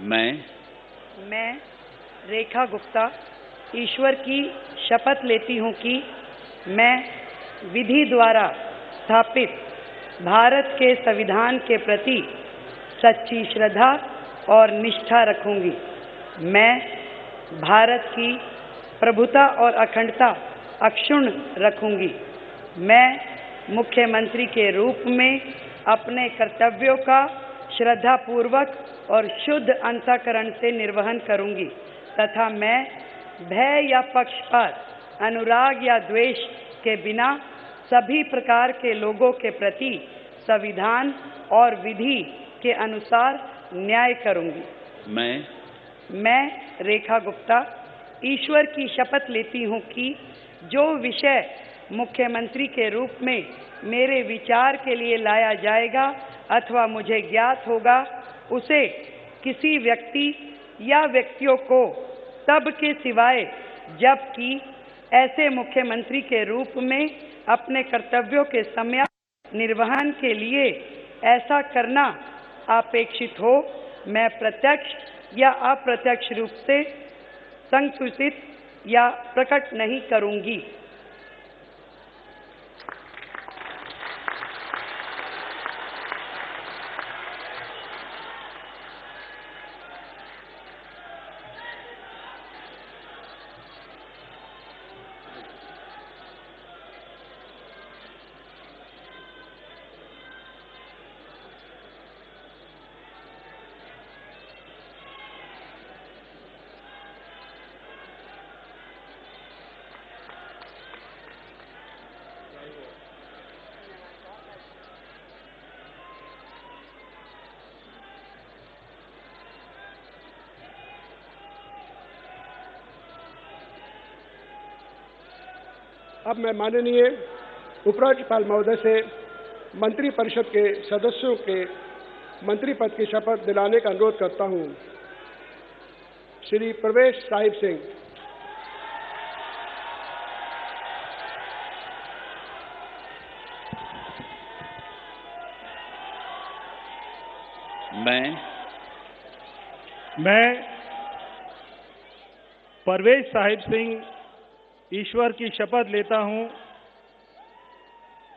मैं रेखा गुप्ता ईश्वर की शपथ लेती हूँ कि मैं विधि द्वारा स्थापित भारत के संविधान के प्रति सच्ची श्रद्धा और निष्ठा रखूंगी। मैं भारत की प्रभुता और अखंडता अक्षुण्ण रखूंगी। मैं मुख्यमंत्री के रूप में अपने कर्तव्यों का श्रद्धापूर्वक और शुद्ध अंतःकरण से निर्वहन करूंगी तथा मैं भय या पक्षपात, अनुराग या द्वेष के बिना सभी प्रकार के लोगों के प्रति संविधान और विधि के अनुसार न्याय करूंगी। मैं रेखा गुप्ता ईश्वर की शपथ लेती हूँ कि जो विषय मुख्यमंत्री के रूप में मेरे विचार के लिए लाया जाएगा अथवा मुझे ज्ञात होगा, उसे किसी व्यक्ति या व्यक्तियों को तब के सिवाय जबकि ऐसे मुख्यमंत्री के रूप में अपने कर्तव्यों के सम्यक निर्वहन के लिए ऐसा करना अपेक्षित हो, मैं प्रत्यक्ष या अप्रत्यक्ष रूप से संसूचित या प्रकट नहीं करूंगी। अब मैं माननीय उपराज्यपाल महोदय से मंत्रिपरिषद के सदस्यों के मंत्री पद की शपथ दिलाने का अनुरोध करता हूं। श्री प्रवेश साहिब सिंह। मैं परवेज साहिब सिंह ईश्वर की शपथ लेता हूं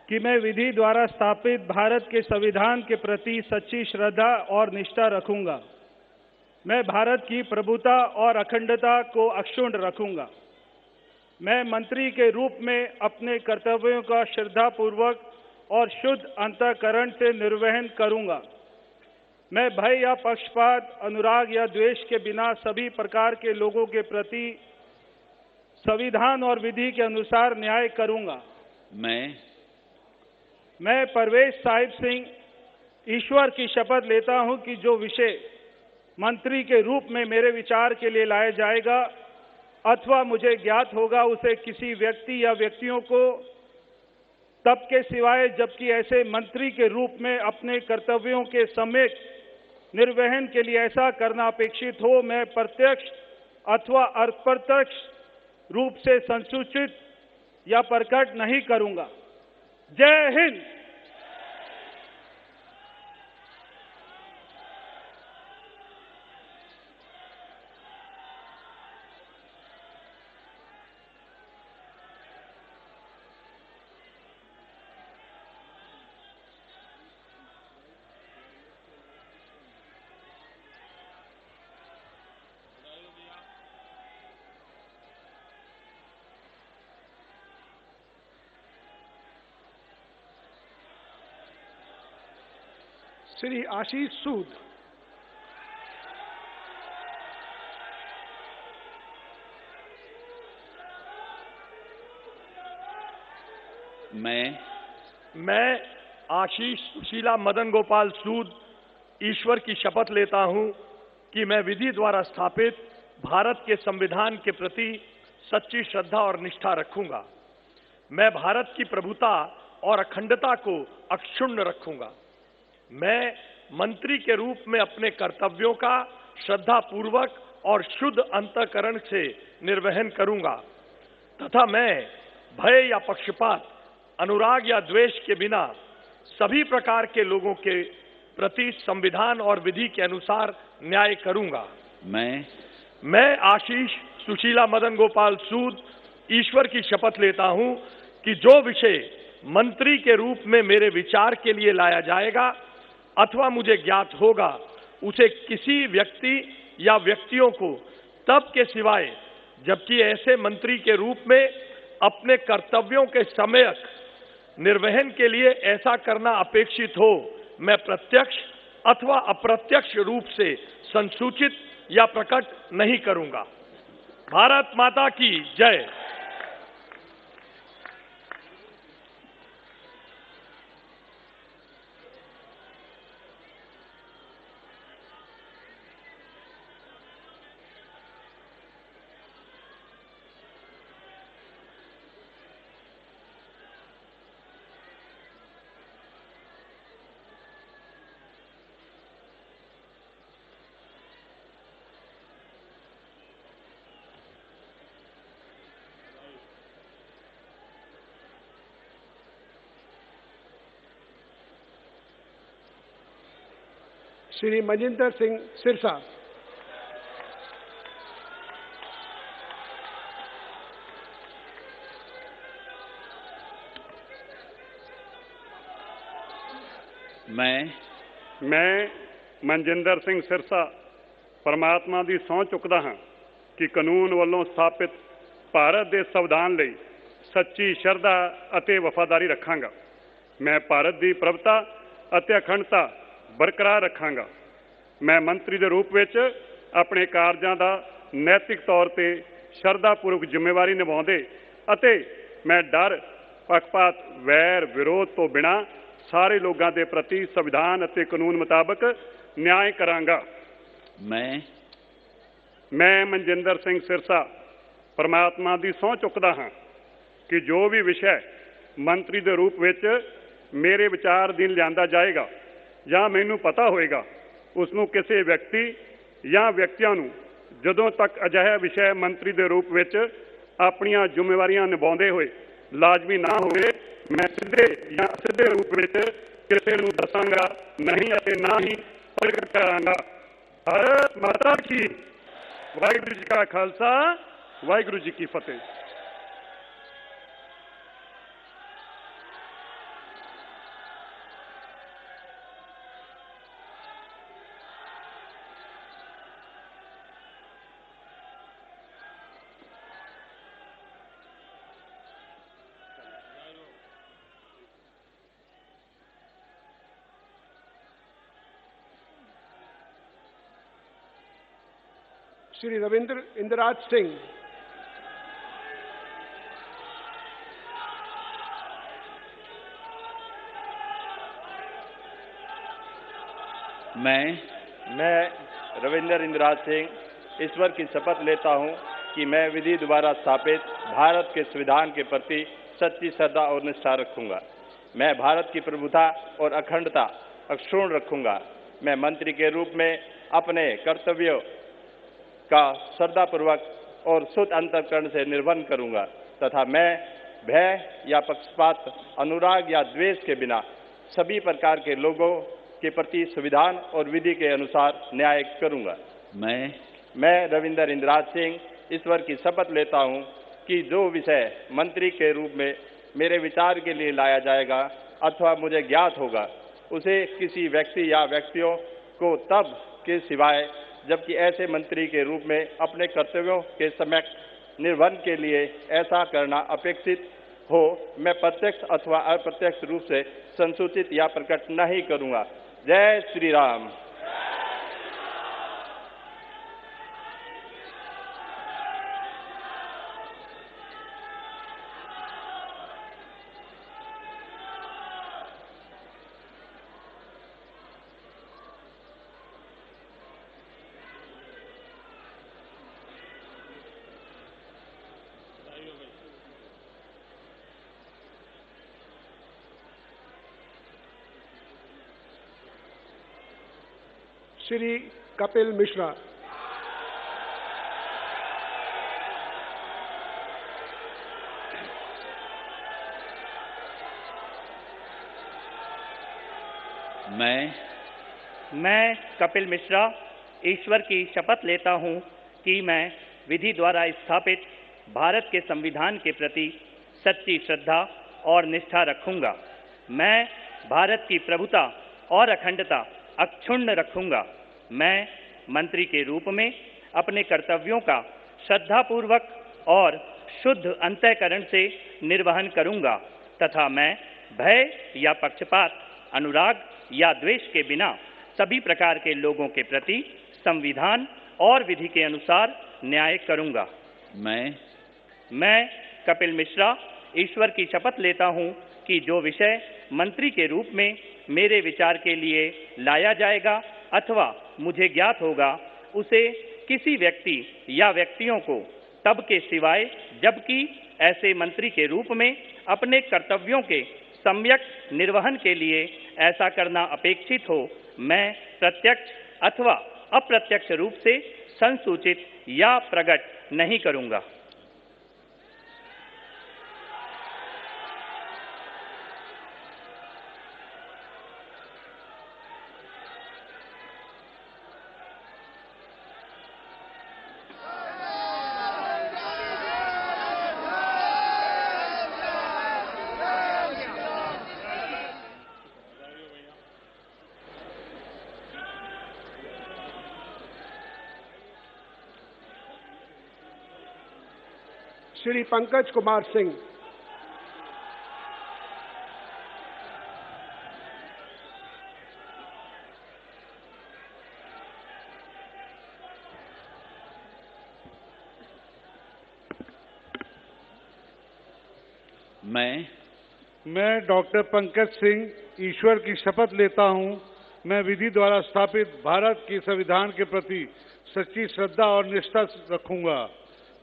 कि मैं विधि द्वारा स्थापित भारत के संविधान के प्रति सच्ची श्रद्धा और निष्ठा रखूंगा। मैं भारत की प्रभुता और अखंडता को अक्षुण्ण रखूंगा। मैं मंत्री के रूप में अपने कर्तव्यों का श्रद्धापूर्वक और शुद्ध अंतःकरण से निर्वहन करूंगा। मैं भय या पक्षपात, अनुराग या द्वेष के बिना सभी प्रकार के लोगों के प्रति संविधान और विधि के अनुसार न्याय करूंगा। मैं परवेज साहिब सिंह ईश्वर की शपथ लेता हूं कि जो विषय मंत्री के रूप में मेरे विचार के लिए लाया जाएगा अथवा मुझे ज्ञात होगा, उसे किसी व्यक्ति या व्यक्तियों को तब के सिवाय जबकि ऐसे मंत्री के रूप में अपने कर्तव्यों के सम्यक निर्वहन के लिए ऐसा करना अपेक्षित हो, मैं प्रत्यक्ष अथवा अप्रत्यक्ष रूप से संसूचित या प्रकट नहीं करूंगा। जय हिंद। श्री आशीष सूद। मैं आशीष सुशीला मदन गोपाल सूद ईश्वर की शपथ लेता हूं कि मैं विधि द्वारा स्थापित भारत के संविधान के प्रति सच्ची श्रद्धा और निष्ठा रखूंगा। मैं भारत की प्रभुता और अखंडता को अक्षुण्ण रखूंगा। मैं मंत्री के रूप में अपने कर्तव्यों का श्रद्धापूर्वक और शुद्ध अंतःकरण से निर्वहन करूंगा तथा मैं भय या पक्षपात, अनुराग या द्वेष के बिना सभी प्रकार के लोगों के प्रति संविधान और विधि के अनुसार न्याय करूंगा। मैं आशीष सुशीला मदन गोपाल सूद ईश्वर की शपथ लेता हूं कि जो विषय मंत्री के रूप में मेरे विचार के लिए लाया जाएगा अथवा मुझे ज्ञात होगा, उसे किसी व्यक्ति या व्यक्तियों को तब के सिवाय जबकि ऐसे मंत्री के रूप में अपने कर्तव्यों के सम्यक निर्वहन के लिए ऐसा करना अपेक्षित हो, मैं प्रत्यक्ष अथवा अप्रत्यक्ष रूप से संसूचित या प्रकट नहीं करूंगा। भारत माता की जय। श्री मनजिंदर सिंह सिरसा। मैं मनजिंदर सिंह सिरसा परमात्मा ਦੀ ਸਹੁੰ ਚੁੱਕਦਾ ਹਾਂ ਕਿ ਕਾਨੂੰਨ ਵੱਲੋਂ ਸਥਾਪਿਤ ਭਾਰਤ ਦੇ ਸੰਵਿਧਾਨ ਲਈ ਸੱਚੀ ਸ਼ਰਧਾ ਅਤੇ ਵਫਾਦਾਰੀ ਰੱਖਾਂਗਾ। ਮੈਂ ਭਾਰਤ ਦੀ ਪ੍ਰਭੁਤਾ ਅਤੇ ਅਖੰਡਤਾ ਬਰਕਰਾਰ ਰੱਖਾਂਗਾ। ਮੈਂ ਮੰਤਰੀ ਦੇ ਰੂਪ ਵਿੱਚ ਆਪਣੇ ਕਾਰਜਾਂ ਦਾ ਨੈਤਿਕ ਤੌਰ ਤੇ ਸ਼ਰਧਾਪੂਰਵਕ ਜ਼ਿੰਮੇਵਾਰੀ ਨਿਭਾਉਂਦੇ ਅਤੇ ਮੈਂ ਡਰ ਪੱਖਪਾਤ ਵੈਰ ਵਿਰੋਧ ਤੋਂ ਬਿਨਾਂ ਸਾਰੇ ਲੋਕਾਂ ਦੇ ਪ੍ਰਤੀ ਸੰਵਿਧਾਨ ਅਤੇ ਕਾਨੂੰਨ ਮੁਤਾਬਕ ਨਿਆਂ ਕਰਾਂਗਾ। ਮੈਂ ਮਨਜਿੰਦਰ ਸਿੰਘ ਸਿਰਸਾ ਪਰਮਾਤਮਾ ਦੀ ਸਹੁੰ ਚੁੱਕਦਾ ਹਾਂ ਕਿ ਜੋ ਵੀ ਵਿਸ਼ਾ ਮੰਤਰੀ ਦੇ ਰੂਪ ਵਿੱਚ ਮੇਰੇ ਵਿਚਾਰ ਅਧੀਨ ਲਿਆਂਦਾ ਜਾਏਗਾ ਜਾਂ ਮੈਨੂੰ ਪਤਾ ਹੋਏਗਾ, ਉਸ ਨੂੰ ਕਿਸੇ ਵਿਅਕਤੀ ਜਾਂ ਵਿਅਕਤੀਆਂ ਨੂੰ ਜਦੋਂ ਤੱਕ ਅਜਿਹਾ ਵਿਸ਼ਾ ਮੰਤਰੀ ਦੇ ਰੂਪ ਵਿੱਚ ਆਪਣੀਆਂ ਜ਼ਿੰਮੇਵਾਰੀਆਂ ਨਿਭਾਉਂਦੇ ਹੋਏ ਲਾਜ਼ਮੀ ਨਾ ਹੋਵੇ, ਮੈਂ ਸਿੱਧੇ ਜਾਂ ਅਸਿੱਧੇ ਰੂਪ ਵਿੱਚ ਕਿਸੇ ਨੂੰ ਦੱਸਾਂਗਾ ਨਹੀਂ ਅਤੇ ਨਾ ਹੀ ਪ੍ਰਗਟ ਕਰਾਂਗਾ। ਭਾਰਤ ਮਾਤਾ ਕੀ। ਵਾਹਿਗੁਰੂ ਜੀ ਕਾ ਖਾਲਸਾ, ਵਾਹਿਗੁਰੂ ਜੀ ਕੀ ਫਤਿਹ। श्री रविंद्र इंद्राज सिंह। मैं रविंद्र इंद्राज सिंह ईश्वर की शपथ लेता हूं कि मैं विधि द्वारा स्थापित भारत के संविधान के प्रति सच्ची श्रद्धा और निष्ठा रखूंगा। मैं भारत की प्रभुता और अखंडता अक्षुण्ण रखूंगा। मैं मंत्री के रूप में अपने कर्तव्यों का श्रद्धापूर्वक और शुद्ध अंतःकरण से निर्वहन करूंगा तथा मैं भय या पक्षपात, अनुराग या द्वेष के बिना सभी प्रकार के लोगों के प्रति संविधान और विधि के अनुसार न्याय करूंगा। मैं रविंद्र इंद्राज सिंह ईश्वर की शपथ लेता हूं कि जो विषय मंत्री के रूप में मेरे विचार के लिए लाया जाएगा अथवा मुझे ज्ञात होगा, उसे किसी व्यक्ति या व्यक्तियों को तब के सिवाय जबकि ऐसे मंत्री के रूप में अपने कर्तव्यों के सम्यक निर्वहन के लिए ऐसा करना अपेक्षित हो, मैं प्रत्यक्ष अथवा अप्रत्यक्ष रूप से संसूचित या प्रकट नहीं करूंगा। जय श्री राम। श्री कपिल मिश्रा। मैं कपिल मिश्रा ईश्वर की शपथ लेता हूं कि मैं विधि द्वारा स्थापित भारत के संविधान के प्रति सच्ची श्रद्धा और निष्ठा रखूंगा। मैं भारत की प्रभुता और अखंडता अक्षुण्ण रखूंगा। मैं मंत्री के रूप में अपने कर्तव्यों का श्रद्धापूर्वक और शुद्ध अंतःकरण से निर्वहन करूंगा तथा मैं भय या पक्षपात, अनुराग या द्वेष के बिना सभी प्रकार के लोगों के प्रति संविधान और विधि के अनुसार न्याय करूंगा। मैं कपिल मिश्रा ईश्वर की शपथ लेता हूं कि जो विषय मंत्री के रूप में मेरे विचार के लिए लाया जाएगा अथवा मुझे ज्ञात होगा, उसे किसी व्यक्ति या व्यक्तियों को तब के सिवाय जबकि ऐसे मंत्री के रूप में अपने कर्तव्यों के सम्यक निर्वहन के लिए ऐसा करना अपेक्षित हो, मैं प्रत्यक्ष अथवा अप्रत्यक्ष रूप से संसूचित या प्रकट नहीं करूंगा। श्री पंकज कुमार सिंह। मैं डॉक्टर पंकज सिंह ईश्वर की शपथ लेता हूं, मैं विधि द्वारा स्थापित भारत के संविधान के प्रति सच्ची श्रद्धा और निष्ठा रखूंगा।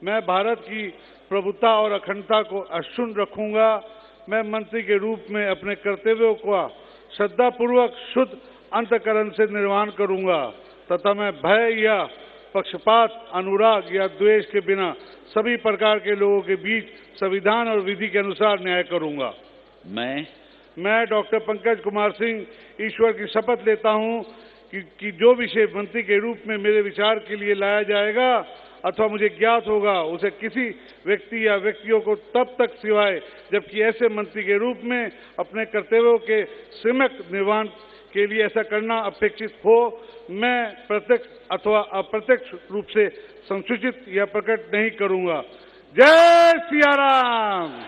मैं भारत की प्रभुता और अखंडता को अक्षुण्ण रखूंगा। मैं मंत्री के रूप में अपने कर्तव्यों का श्रद्धापूर्वक शुद्ध अंतःकरण से निर्वहन करूंगा तथा मैं भय या पक्षपात, अनुराग या द्वेष के बिना सभी प्रकार के लोगों के बीच संविधान और विधि के अनुसार न्याय करूंगा। मैं डॉक्टर पंकज कुमार सिंह ईश्वर की शपथ लेता हूं कि जो विषय मंत्री के रूप में मेरे विचार के लिए लाया जाएगा अथवा मुझे ज्ञात होगा, उसे किसी व्यक्ति या व्यक्तियों को तब तक सिवाय जबकि ऐसे मंत्री के रूप में अपने कर्तव्यों के सम्यक निर्वहन के लिए ऐसा करना अपेक्षित हो, मैं प्रत्यक्ष अथवा अप्रत्यक्ष रूप से संसूचित या प्रकट नहीं करूंगा। जय सिया राम।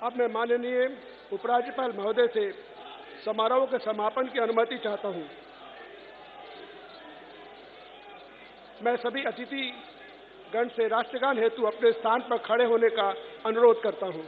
अब मैं माननीय उपराज्यपाल महोदय से समारोह के समापन की अनुमति चाहता हूं। मैं सभी अतिथि गण से राष्ट्रगान हेतु अपने स्थान पर खड़े होने का अनुरोध करता हूं।